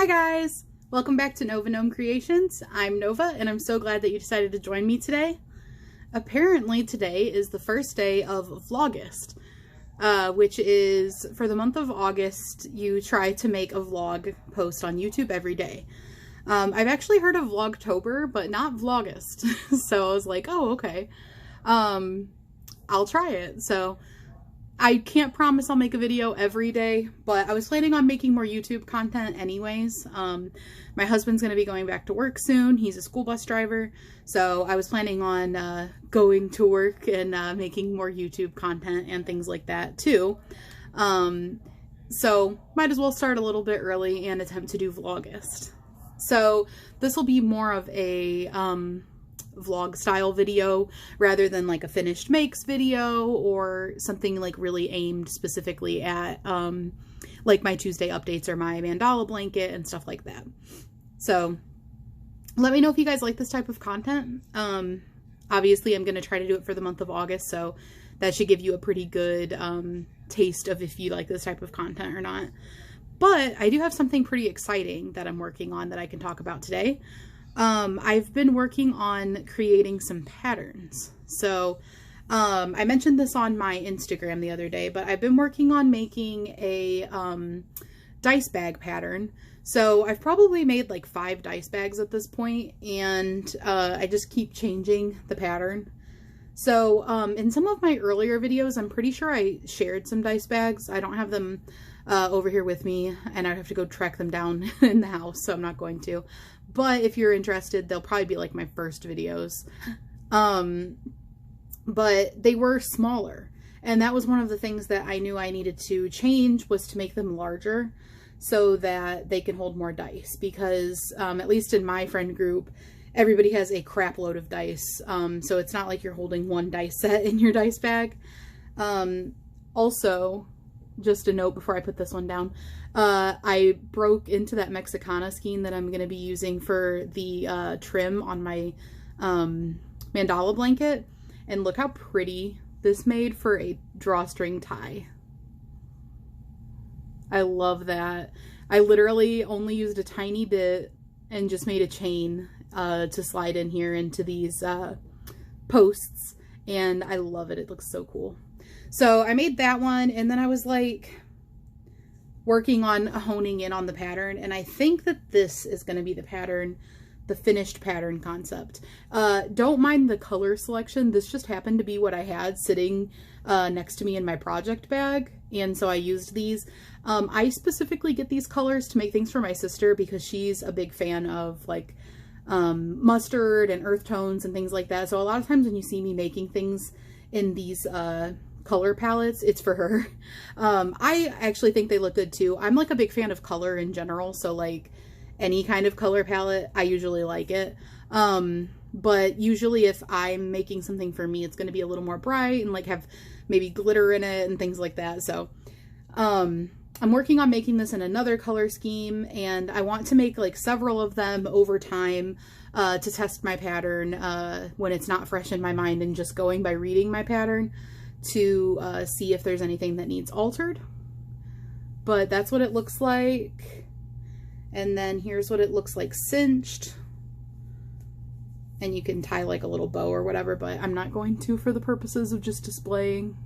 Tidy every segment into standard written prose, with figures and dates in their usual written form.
Hi guys! Welcome back to Nova Gnome Creations. I'm Nova and I'm so glad that you decided to join me today. Apparently today is the first day of Vlogust, which is for the month of August you try to make a vlog post on YouTube every day. I've actually heard of Vlogtober but not Vlogust, so I was like, oh okay, I'll try it. So I can't promise I'll make a video every day, but I was planning on making more YouTube content anyways. My husband's going to be going back to work soon. He's a school bus driver, so I was planning on going to work and making more YouTube content and things like that too. So might as well start a little bit early and attempt to do Vlogust. So this will be more of a vlog style video rather than like a finished makes video or something like really aimed specifically at like my Tuesday updates or my mandala blanket and stuff like that. So let me know if you guys like this type of content. Obviously I'm going to try to do it for the month of August, so that should give you a pretty good taste of if you like this type of content or not. But I do have something pretty exciting that I'm working on that I can talk about today. I've been working on creating some patterns. So, I mentioned this on my Instagram the other day, but I've been working on making a, dice bag pattern. So I've probably made like 5 dice bags at this point, and, I just keep changing the pattern. So, in some of my earlier videos, I'm pretty sure I shared some dice bags. I don't have them, over here with me, and I'd have to go track them down in the house, so I'm not going to. But if you're interested, they'll probably be like my first videos. But they were smaller, and that was one of the things that I knew I needed to change, was to make them larger so that they can hold more dice, because at least in my friend group, everybody has a crap load of dice. So it's not like you're holding one dice set in your dice bag. Also, just a note before I put this one down, I broke into that Mexicana skein that I'm going to be using for the trim on my mandala blanket, and look how pretty this made for a drawstring tie. I love that. I literally only used a tiny bit and just made a chain to slide in here into these posts, and I love it. It looks so cool. So I made that one, and then I was like working on honing in on the pattern, and I think that this is going to be the pattern, the finished pattern concept. Don't mind the color selection. This just happened to be what I had sitting next to me in my project bag, and so I used these. I specifically get these colors to make things for my sister because she's a big fan of like mustard and earth tones and things like that. So a lot of times when you see me making things in these color palettes, it's for her. I actually think they look good too. I'm like a big fan of color in general, so like any kind of color palette, I usually like it. But usually if I'm making something for me, it's going to be a little more bright and like have maybe glitter in it and things like that. So I'm working on making this in another color scheme, and I want to make like several of them over time to test my pattern when it's not fresh in my mind and just going by reading my pattern to see if there's anything that needs altered. But that's what it looks like. And then here's what it looks like cinched. And you can tie like a little bow or whatever, but I'm not going to for the purposes of just displaying.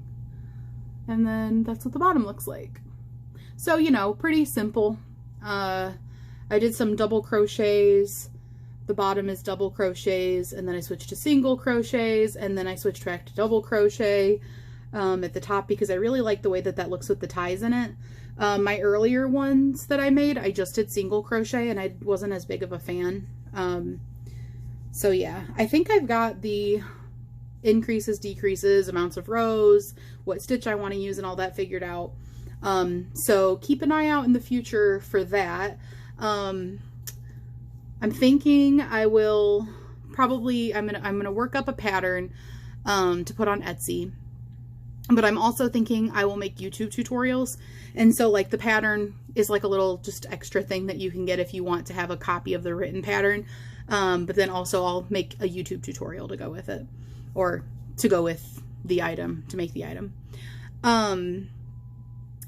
And then that's what the bottom looks like. So, you know, pretty simple. I did some double crochets. The bottom is double crochets, and then I switched to single crochets, and then I switched back to double crochet at the top because I really like the way that that looks with the ties in it. My earlier ones that I made, I just did single crochet, and I wasn't as big of a fan. So yeah, I think I've got the increases, decreases, amounts of rows, what stitch I want to use, and all that figured out. So keep an eye out in the future for that. I'm thinking I will probably, I'm gonna work up a pattern to put on Etsy, but I'm also thinking I will make YouTube tutorials. And so like the pattern is like a little just extra thing that you can get if you want to have a copy of the written pattern. But then also I'll make a YouTube tutorial to go with it, or to go with the item, to make the item. And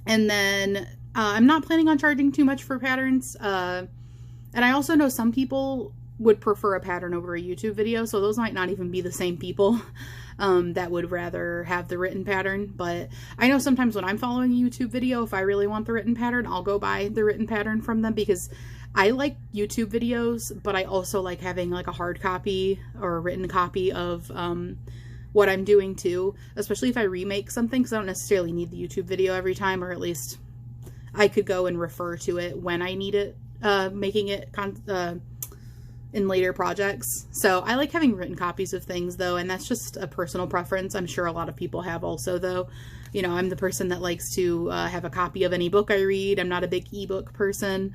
then I'm not planning on charging too much for patterns. And I also know some people would prefer a pattern over a YouTube video, so those might not even be the same people that would rather have the written pattern. But I know sometimes when I'm following a YouTube video, if I really want the written pattern, I'll go buy the written pattern from them, because I like YouTube videos, but I also like having like a hard copy or a written copy of what I'm doing too, especially if I remake something, because I don't necessarily need the YouTube video every time, or at least I could go and refer to it when I need it, making it in later projects. So I like having written copies of things though, and that's just a personal preference. I'm sure a lot of people have also though. You know, I'm the person that likes to have a copy of any book I read. I'm not a big ebook person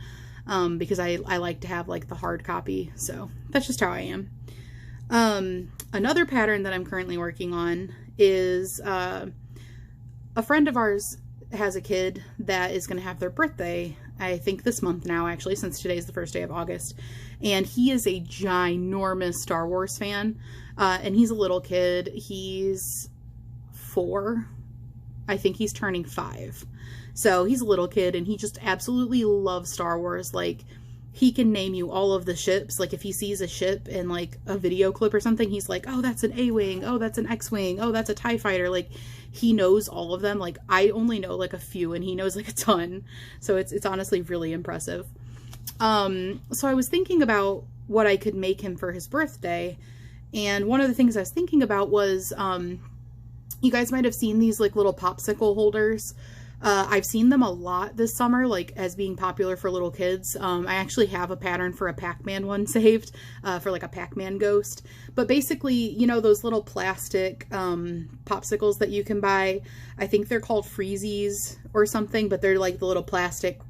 because I like to have like the hard copy. So that's just how I am. Another pattern that I'm currently working on is a friend of ours has a kid that is going to have their birthday, I think this month now, actually, since today's the first day of August. And he is a ginormous Star Wars fan. And he's a little kid. He's 4. I think he's turning 5. So he's a little kid and he just absolutely loves Star Wars. Like, he can name you all of the ships. Like, if he sees a ship in like a video clip or something, he's like, oh, that's an A-Wing. Oh, that's an X-Wing. Oh, that's a TIE fighter. Like, he knows all of them. Like, I only know like a few and he knows like a ton. So it's honestly really impressive. So I was thinking about what I could make him for his birthday. And one of the things I was thinking about was, you guys might have seen these like little popsicle holders. I've seen them a lot this summer, like as being popular for little kids. I actually have a pattern for a Pac-Man one saved, for like a Pac-Man ghost. But basically, you know, those little plastic popsicles that you can buy, I think they're called Freezies or something, but they're like the little plastic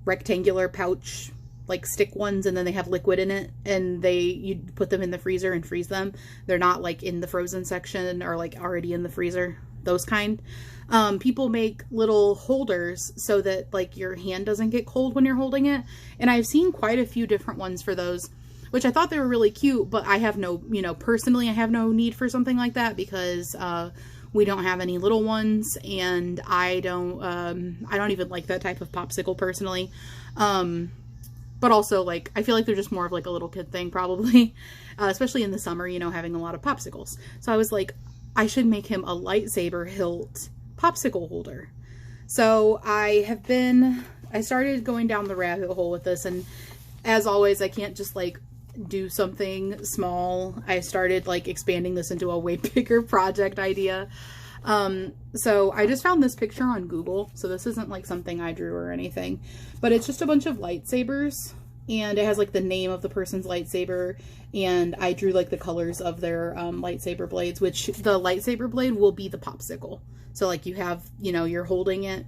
rectangular pouch, like stick ones, and then they have liquid in it, and you put them in the freezer and freeze them. They're not like in the frozen section or like already in the freezer, those kind. People make little holders so that like your hand doesn't get cold when you're holding it. And I've seen quite a few different ones for those, which I thought they were really cute, but I have no, you know, personally, I have no need for something like that because, we don't have any little ones, and I don't even like that type of popsicle personally. But also, like, I feel like they're just more of like a little kid thing probably, especially in the summer, you know, having a lot of popsicles. So I was like, I should make him a lightsaber hilt popsicle holder. So I started going down the rabbit hole with this, and as always, I can't just like do something small. I started like expanding this into a way bigger project idea. So I just found this picture on Google. So this isn't like something I drew or anything, but it's just a bunch of lightsabers, and it has like the name of the person's lightsaber, and I drew like the colors of their lightsaber blades, which the lightsaber blade will be the popsicle. So like you have, you know, you're holding it,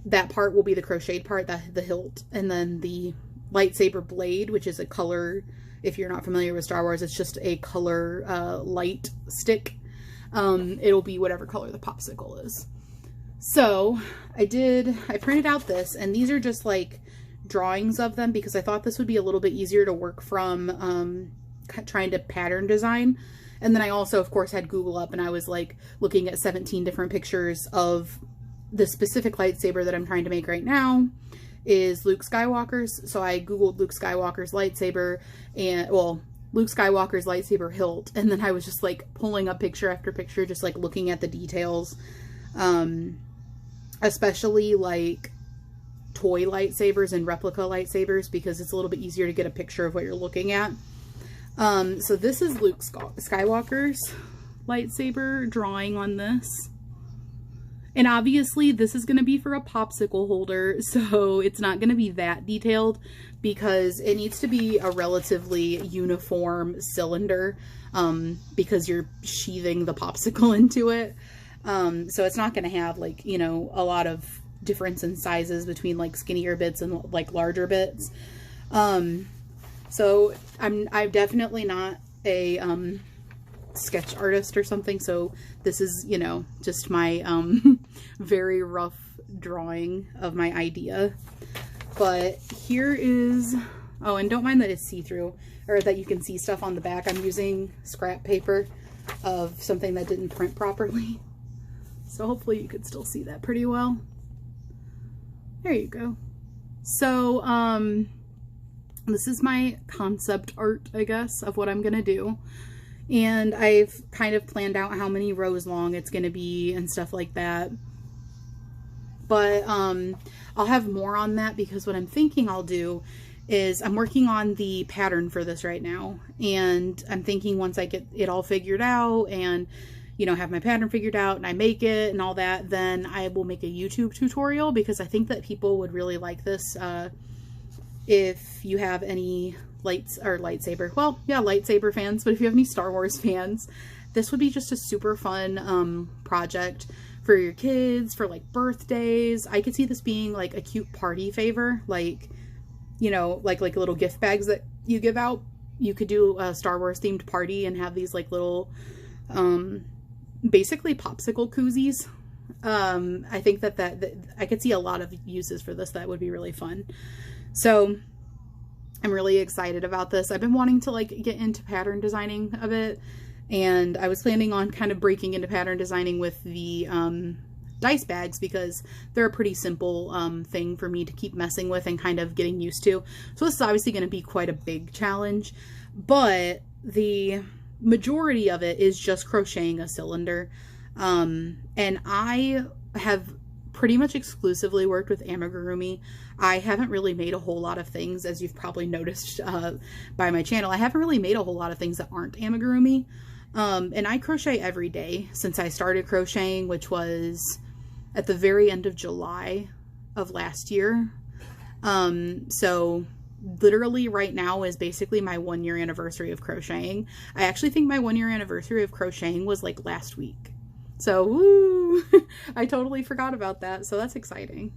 that part will be the crocheted part, the hilt, and then the lightsaber blade, which is a color, if you're not familiar with Star Wars, it's just a color light stick. It'll be whatever color the popsicle is. So I printed out this, and these are just like drawings of them because I thought this would be a little bit easier to work from trying to pattern design. And then I also, of course, had Google up, and I was like looking at 17 different pictures of the specific lightsaber that I'm trying to make right now is Luke Skywalker's. So I Googled Luke Skywalker's lightsaber, and well, Luke Skywalker's lightsaber hilt, and then I was just like pulling up picture after picture, just like looking at the details, especially like toy lightsabers and replica lightsabers, because it's a little bit easier to get a picture of what you're looking at. So this is Luke Skywalker's lightsaber drawing on this. And obviously this is going to be for a popsicle holder, so it's not going to be that detailed because it needs to be a relatively uniform cylinder, because you're sheathing the popsicle into it. So it's not going to have like, you know, a lot of difference in sizes between like skinnier bits and like larger bits. So I'm definitely not a, sketch artist or something, so this is, you know, just my very rough drawing of my idea. But here is, oh, and don't mind that it's see-through, or that you can see stuff on the back. I'm using scrap paper of something that didn't print properly, so hopefully you could still see that pretty well. There you go. So This is my concept art, I guess, of what I'm gonna do. And I've kind of planned out how many rows long it's gonna be and stuff like that. But I'll have more on that, because what I'm thinking I'll do is I'm working on the pattern for this right now. And I'm thinking once I get it all figured out and, you know, have my pattern figured out and I make it and all that, then I will make a YouTube tutorial, because I think that people would really like this. If you have any lightsaber fans, but if you have any Star Wars fans, this would be just a super fun project for your kids, for like birthdays. I could see this being like a cute party favor, like, you know, like little gift bags that you give out. You could do a Star Wars themed party and have these like little basically popsicle koozies. I think that I could see a lot of uses for this. That would be really fun. So I'm really excited about this. I've been wanting to like get into pattern designing a bit, and I was planning on kind of breaking into pattern designing with the dice bags, because they're a pretty simple thing for me to keep messing with and kind of getting used to. So this is obviously going to be quite a big challenge, but the majority of it is just crocheting a cylinder. And I have pretty much exclusively worked with amigurumi. I haven't really made a whole lot of things, as you've probably noticed by my channel. I haven't really made a whole lot of things that aren't amigurumi. And I crochet every day since I started crocheting, which was at the very end of July of last year. So literally right now is basically my 1 year anniversary of crocheting. I actually think my 1 year anniversary of crocheting was like last week. So, woo! I totally forgot about that. So that's exciting.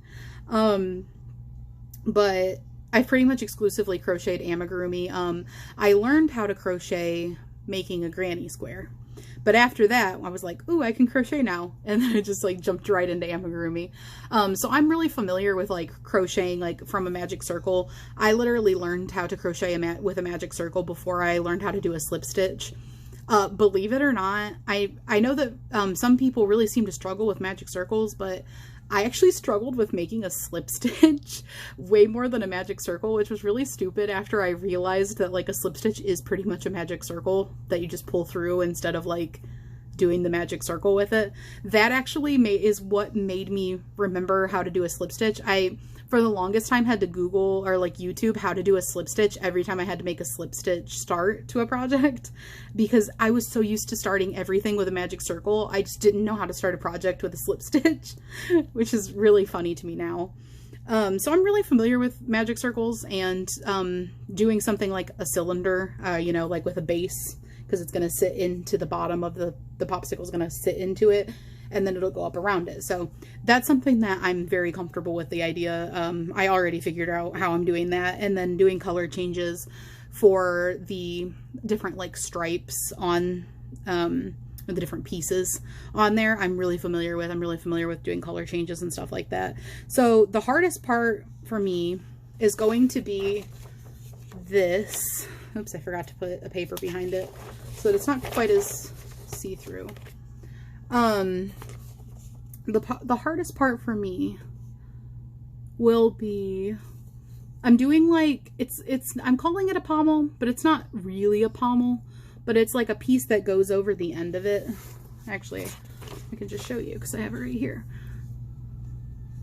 But I've pretty much exclusively crocheted amigurumi. I learned how to crochet making a granny square. But after that, I was like, ooh, I can crochet now. And then I just like jumped right into amigurumi. So I'm really familiar with like crocheting like from a magic circle. I literally learned how to crochet with a magic circle before I learned how to do a slip stitch. Believe it or not, I know that some people really seem to struggle with magic circles, but I actually struggled with making a slip stitch way more than a magic circle, which was really stupid after I realized that like a slip stitch is pretty much a magic circle that you just pull through instead of like doing the magic circle with it. That actually is what made me remember how to do a slip stitch. I, for the longest time, had to Google or like YouTube how to do a slip stitch every time I had to make a slip stitch start to a project, because I was so used to starting everything with a magic circle. I just didn't know how to start a project with a slip stitch, which is really funny to me now. So I'm really familiar with magic circles, and doing something like a cylinder, you know, like with a base, because it's going to sit into the bottom of the popsicle is going to sit into it, and then it'll go up around it. So that's something that I'm very comfortable with the idea. I already figured out how I'm doing that, and then doing color changes for the different like stripes on the different pieces on there. I'm really familiar with doing color changes and stuff like that. So the hardest part for me is going to be this. Oops, I forgot to put a paper behind it so that it's not quite as see-through. The hardest part for me will be, I'm doing like, I'm calling it a pommel, but it's not really a pommel, but it's like a piece that goes over the end of it. Actually, I can just show you because I have it right here.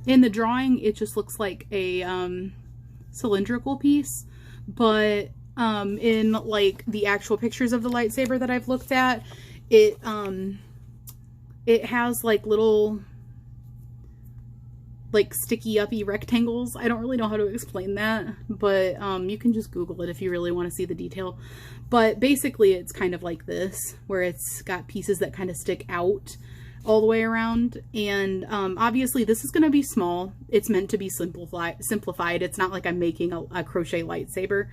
In the drawing, it just looks like a cylindrical piece, but in like the actual pictures of the lightsaber that I've looked at, it has like little like sticky uppy rectangles. I don't really know how to explain that, but you can just Google it if you really want to see the detail. But basically it's kind of like this, where it's got pieces that kind of stick out all the way around. And obviously this is going to be small. It's meant to be simplified. It's not like I'm making a crochet lightsaber.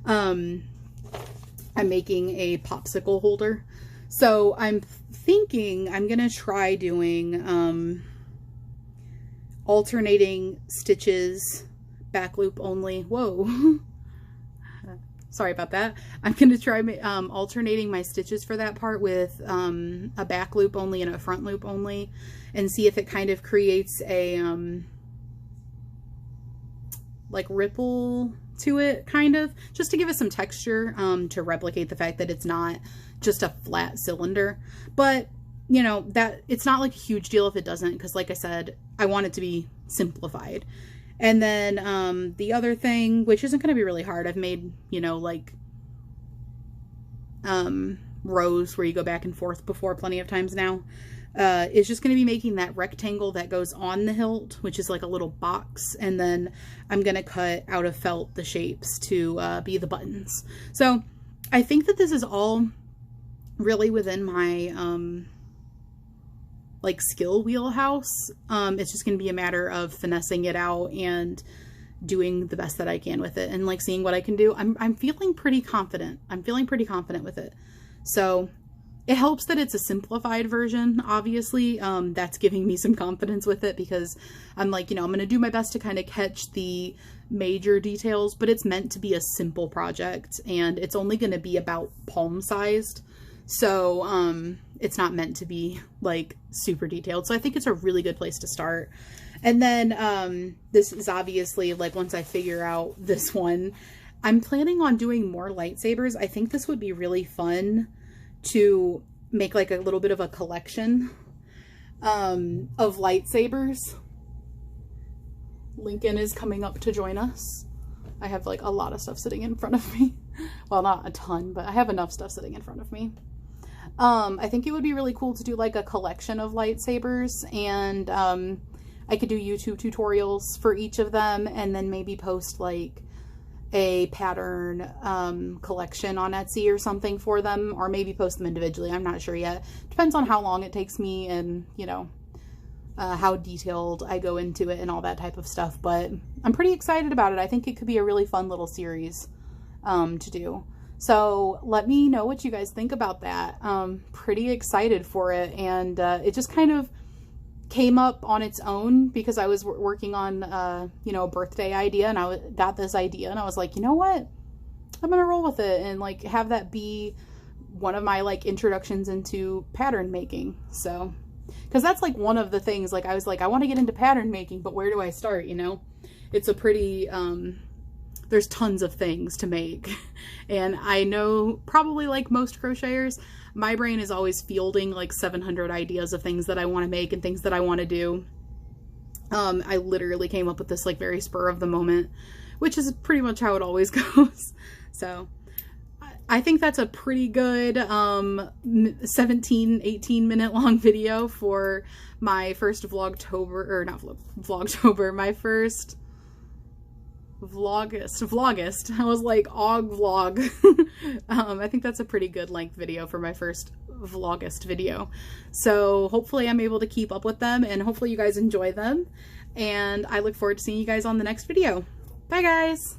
I'm making a popsicle holder. So I'm thinking I'm going to try doing alternating stitches, back loop only. Whoa. Sorry about that. I'm going to try alternating my stitches for that part with a back loop only and a front loop only, and see if it kind of creates a like ripple to it, kind of, just to give it some texture, to replicate the fact that it's not just a flat cylinder. But you know, that it's not like a huge deal if it doesn't, because like I said, I want it to be simplified. And then the other thing, which isn't going to be really hard, I've made, you know, like rows where you go back and forth before plenty of times now, is just going to be making that rectangle that goes on the hilt, which is like a little box, and then I'm going to cut out of felt the shapes to be the buttons. So I think that this is all really within my like skill wheelhouse. It's just going to be a matter of finessing it out and doing the best that I can with it, and like seeing what I can do. I'm feeling pretty confident. I'm feeling pretty confident with it. So it helps that it's a simplified version, obviously. That's giving me some confidence with it, because I'm like, you know, I'm going to do my best to kind of catch the major details, but it's meant to be a simple project, and it's only going to be about palm sized. So it's not meant to be like super detailed. So I think it's a really good place to start. And then this is obviously like, once I figure out this one, I'm planning on doing more lightsabers. I think this would be really fun to make like a little bit of a collection of lightsabers. Lincoln is coming up to join us. I have like a lot of stuff sitting in front of me. Well, not a ton, but I have enough stuff sitting in front of me. I think it would be really cool to do like a collection of lightsabers, and I could do YouTube tutorials for each of them, and then maybe post like a pattern collection on Etsy or something for them, or maybe post them individually. I'm not sure yet. Depends on how long it takes me, and you know, how detailed I go into it and all that type of stuff. But I'm pretty excited about it. I think it could be a really fun little series to do. So let me know what you guys think about that. Pretty excited for it. And it just kind of came up on its own because I was working on, you know, a birthday idea, and I got this idea, and I was like, you know what? I'm going to roll with it and like have that be one of my like introductions into pattern making. So, because that's like one of the things, like I was like, I want to get into pattern making, but where do I start? You know, it's a pretty, there's tons of things to make. And I know, probably like most crocheters, my brain is always fielding like 700 ideas of things that I want to make and things that I want to do. I literally came up with this like very spur of the moment, which is pretty much how it always goes. So I think that's a pretty good 17, 18 minute long video for my first Vlogtober, or not Vlogtober, my first Vlogust. I was like, og vlog. I think that's a pretty good length video for my first Vlogust video. So hopefully I'm able to keep up with them, and hopefully you guys enjoy them. And I look forward to seeing you guys on the next video. Bye guys!